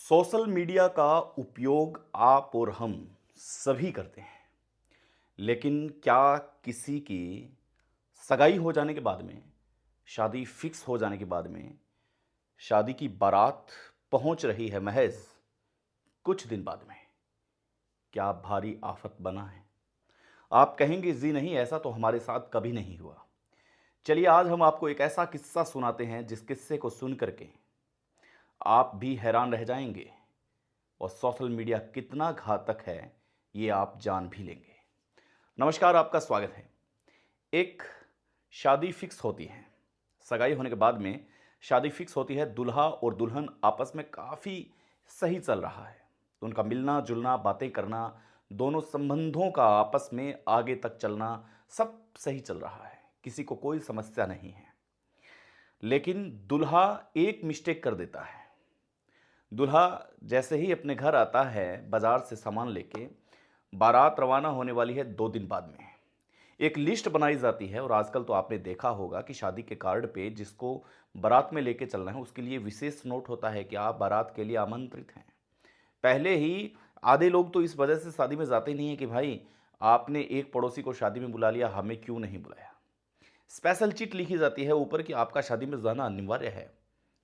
Social media का उपयोग आप और हम सभी करते हैं। लेकिन क्या किसी की सगाई हो जाने के बाद में, शादी फिक्स हो जाने के बाद में, शादी की बारात पहुंच रही है महज कुछ दिन बाद में, क्या भारी आफत बना है? आप कहेंगे जी नहीं, ऐसा तो हमारे साथ कभी नहीं हुआ। चलिए आज हम आपको एक ऐसा किस्सा सुनाते हैं जिस किस्से को सुन करके आप भी हैरान रह जाएंगे और सोशल मीडिया कितना घातक है ये आप जान भी लेंगे। नमस्कार, आपका स्वागत है। एक शादी फिक्स होती है, सगाई होने के बाद में शादी फिक्स होती है। दूल्हा और दुल्हन आपस में काफ़ी सही चल रहा है। उनका मिलना जुलना, बातें करना, दोनों संबंधों का आपस में आगे तक चलना सब सही चल रहा है, किसी को कोई समस्या नहीं है। लेकिन दूल्हा एक मिस्टेक कर देता है। दूल्हा जैसे ही अपने घर आता है बाजार से सामान लेके, बारात रवाना होने वाली है 2 दिन बाद में। एक लिस्ट बनाई जाती है और आजकल तो आपने देखा होगा कि शादी के कार्ड पे जिसको बारात में लेके चलना है उसके लिए विशेष नोट होता है कि आप बारात के लिए आमंत्रित हैं। पहले ही आधे लोग तो इस वजह से शादी में जाते नहीं है कि भाई आपने एक पड़ोसी को शादी में बुला लिया, हमें क्यों नहीं बुलाया। स्पेशल चिट लिखी जाती है ऊपर कि आपका शादी में जाना अनिवार्य है।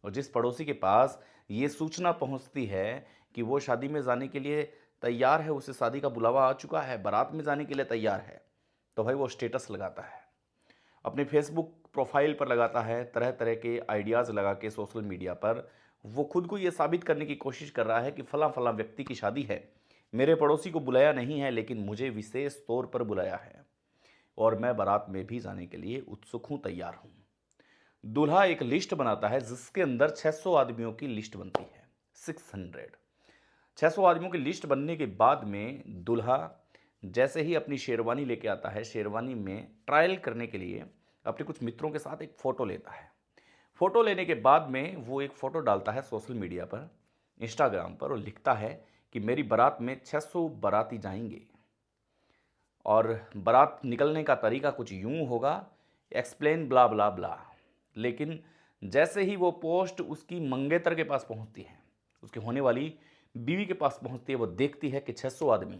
और जिस पड़ोसी के पास ये सूचना पहुंचती है कि वो शादी में जाने के लिए तैयार है, उसे शादी का बुलावा आ चुका है, बारात में जाने के लिए तैयार है, तो भाई वो स्टेटस लगाता है, अपने फेसबुक प्रोफाइल पर लगाता है, तरह तरह के आइडियाज़ लगा के सोशल मीडिया पर वो खुद को ये साबित करने की कोशिश कर रहा है कि फला फला व्यक्ति की शादी है, मेरे पड़ोसी को बुलाया नहीं है लेकिन मुझे विशेष तौर पर बुलाया है और मैं बारात में भी जाने के लिए उत्सुक हूँ, तैयार हूँ। दूल्हा एक लिस्ट बनाता है जिसके अंदर 600 आदमियों की लिस्ट बनती है। 600 आदमियों की लिस्ट बनने के बाद में दूल्हा जैसे ही अपनी शेरवानी लेके आता है, शेरवानी में ट्रायल करने के लिए अपने कुछ मित्रों के साथ एक फ़ोटो लेता है। फ़ोटो लेने के बाद में वो एक फ़ोटो डालता है सोशल मीडिया पर, इंस्टाग्राम पर, और लिखता है कि मेरी बारात में 600 बाराती जाएंगे और बारात निकलने का तरीका कुछ यूं होगा, एक्सप्लेन ब्ला ब्ला ब्ला। लेकिन जैसे ही वो पोस्ट उसकी मंगेतर के पास पहुंचती है, उसकी होने वाली बीवी के पास पहुंचती है, वो देखती है कि 600 आदमी।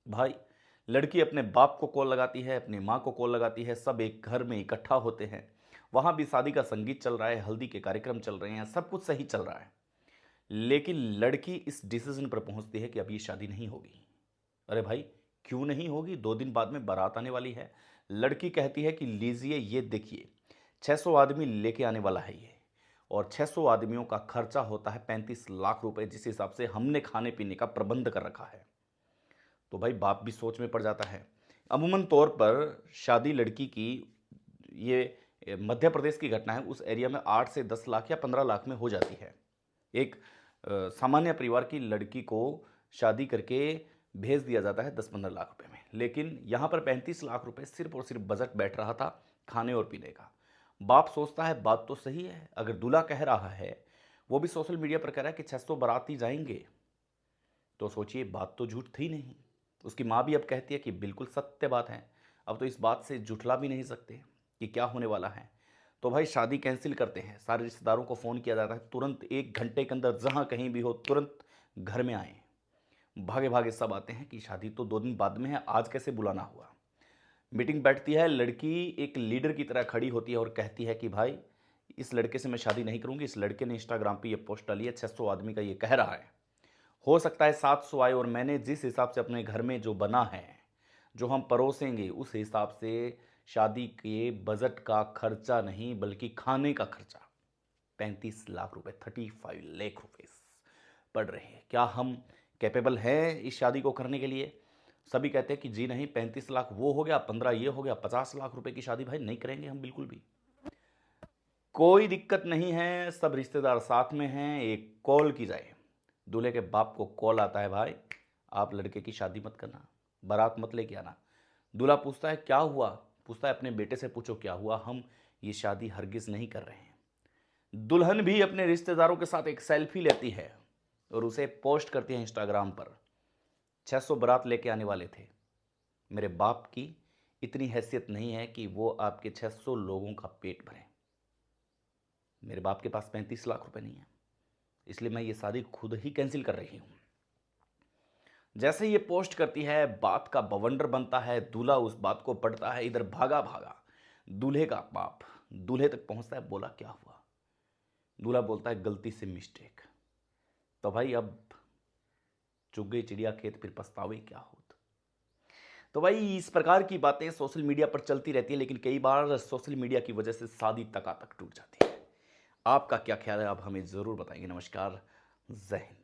भाई, लड़की अपने बाप को कॉल लगाती है, अपनी माँ को कॉल लगाती है, सब एक घर में इकट्ठा होते हैं। वहाँ भी शादी का संगीत चल रहा है, हल्दी के कार्यक्रम चल रहे हैं, सब कुछ सही चल रहा है। लेकिन लड़की इस डिसीजन पर पहुंचती है कि अब ये शादी नहीं होगी। अरे भाई, क्यों नहीं होगी? 2 दिन बाद में बारात आने वाली है। लड़की कहती है कि लीजिए ये देखिए, 600 आदमी लेके आने वाला है ये, और 600 आदमियों का खर्चा होता है 35 लाख रुपए, जिस हिसाब से हमने खाने पीने का प्रबंध कर रखा है। तो भाई बाप भी सोच में पड़ जाता है। अमूमन तौर पर शादी लड़की की, ये मध्य प्रदेश की घटना है, उस एरिया में 8 से 10 लाख या 15 लाख में हो जाती है। एक सामान्य परिवार की लड़की को शादी करके भेज दिया जाता है 10-15 लाख रुपए में। लेकिन यहाँ पर 35 लाख रुपए सिर्फ और सिर्फ बजट बैठ रहा था खाने और पीने का। बाप सोचता है बात तो सही है, अगर दूल्हा कह रहा है, वो भी सोशल मीडिया पर कह रहा है कि 600 बाराती जाएंगे, तो सोचिए बात तो झूठ थी नहीं। उसकी माँ भी अब कहती है कि बिल्कुल सत्य बात है, अब तो इस बात से जुठला भी नहीं सकते कि क्या होने वाला है। तो भाई शादी कैंसिल करते हैं, सारे रिश्तेदारों को फ़ोन किया जाता है, तुरंत 1 घंटे के अंदर जहाँ कहीं भी हो तुरंत घर में आए। भागे भागे सब आते हैं कि शादी तो 2 दिन बाद में है, आज कैसे बुलाना हुआ। मीटिंग बैठती है, लड़की एक लीडर की तरह खड़ी होती है और कहती है कि भाई इस लड़के से मैं शादी नहीं करूंगी, इस लड़के ने इंस्टाग्राम पे ये पोस्ट डाली है, 600 आदमी का ये कह रहा है, हो सकता है 700 आए, और मैंने जिस हिसाब से अपने घर में जो बना है, जो हम परोसेंगे, उस हिसाब से शादी के बजट का खर्चा नहीं बल्कि खाने का खर्चा 35 लाख रुपए, 35 लाख रुपए पड़ रहे हैं। क्या हम कैपेबल हैं इस शादी को करने के लिए? सभी कहते हैं कि जी नहीं, 35 लाख वो हो गया, 15 ये हो गया, 50 लाख रुपए की शादी भाई नहीं करेंगे हम बिल्कुल भी। कोई दिक्कत नहीं है, सब रिश्तेदार साथ में हैं, एक कॉल की जाए। दूल्हे के बाप को कॉल आता है, भाई आप लड़के की शादी मत करना, बारात मत लेके आना। दूल्हा पूछता है क्या हुआ, पूछता है अपने बेटे से पूछो क्या हुआ, हम ये शादी हरगिज नहीं कर रहे हैं। दुल्हन भी अपने रिश्तेदारों के साथ एक सेल्फी लेती है और उसे पोस्ट करती है इंस्टाग्राम पर। 600 बारात लेके आने वाले थे, मेरे बाप की इतनी हैसियत नहीं है कि वो आपके 600 लोगों का पेट भरें। मेरे बाप के पास 35 लाख रुपए नहीं है, इसलिए मैं ये शादी खुद ही कैंसिल कर रही हूँ। जैसे ये पोस्ट करती है, बात का बवंडर बनता है, दूल्हा उस बात को पढ़ता है, इधर भागा भागा दूल्हे का बाप दूल्हे तक पहुंचता है, बोला क्या हुआ? दूल्हा बोलता है गलती से मिस्टेक। तो भाई अब चुग गई चिड़िया खेत, फिर पछतावे क्या होत। तो भाई इस प्रकार की बातें सोशल मीडिया पर चलती रहती है, लेकिन कई बार सोशल मीडिया की वजह से शादी तक टूट जाती है। आपका क्या ख्याल है? आप हमें ज़रूर बताएंगे। नमस्कार, जय हिंद।